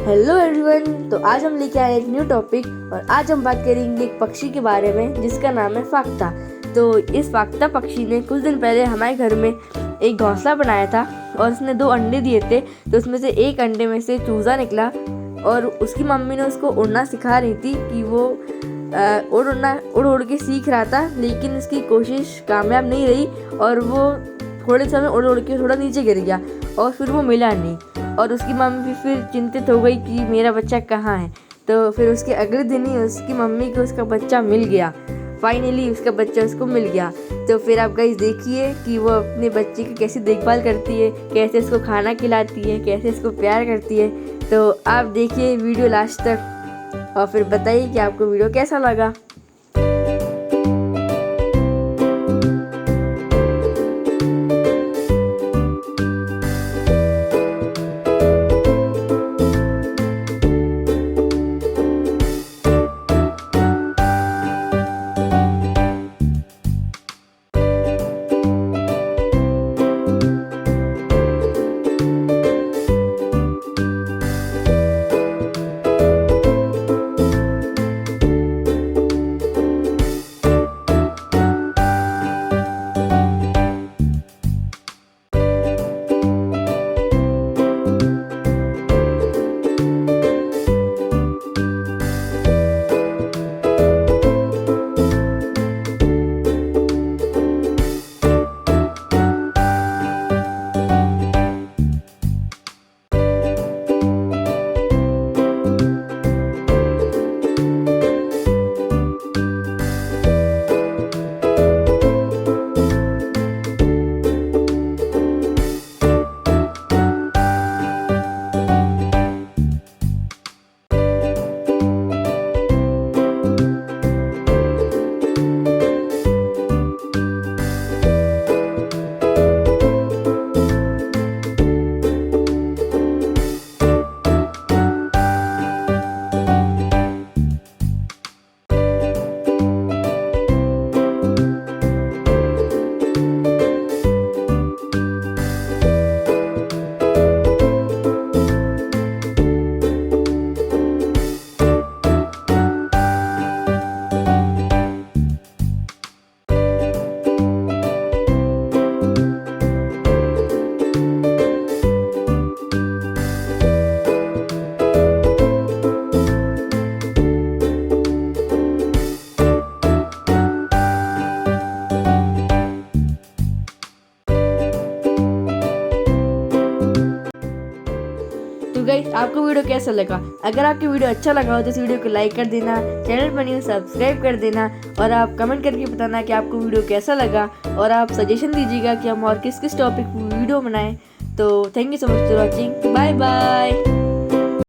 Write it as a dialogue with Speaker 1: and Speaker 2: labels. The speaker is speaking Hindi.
Speaker 1: Hello everyone. तो आज हम लेके आए एक न्यू टॉपिक और आज हम बात करेंगे एक पक्षी के बारे में जिसका नाम है फाक्ता। तो इस फाक्ता पक्षी ने कुछ दिन पहले हमारे घर में एक घोंसला बनाया था और उसने 2 अंडे दिए थे। तो उसमें से एक अंडे में से चूज़ा निकला और उसकी मम्मी ने उसको उड़ना सिखा रही थी कि वो उड़ के सीख रहा था, लेकिन उसकी कोशिश कामयाब नहीं रही और वो थोड़े समय उड़ के थोड़ा नीचे गिर गया और फिर वो मिला नहीं। और उसकी मम्मी फिर चिंतित हो गई कि मेरा बच्चा कहाँ है। तो फिर उसके अगले दिन ही उसकी मम्मी को उसका बच्चा मिल गया। फाइनली उसका बच्चा उसको मिल गया। तो फिर आप गाइस देखिए कि वो अपने बच्चे की कैसी देखभाल करती है, कैसे इसको खाना खिलाती है, कैसे इसको प्यार करती है। तो आप देखिए वीडियो लास्ट तक और फिर बताइए कि आपको वीडियो कैसा लगा। तो गाइस आपको वीडियो कैसा लगा? अगर आपको वीडियो अच्छा लगा हो तो इस वीडियो को लाइक कर देना, चैनल पर न्यू सब्सक्राइब कर देना और आप कमेंट करके बताना कि आपको वीडियो कैसा लगा और आप सजेशन दीजिएगा कि हम और किस किस टॉपिक पर वीडियो बनाएं। तो thank you so much for watching. Bye bye.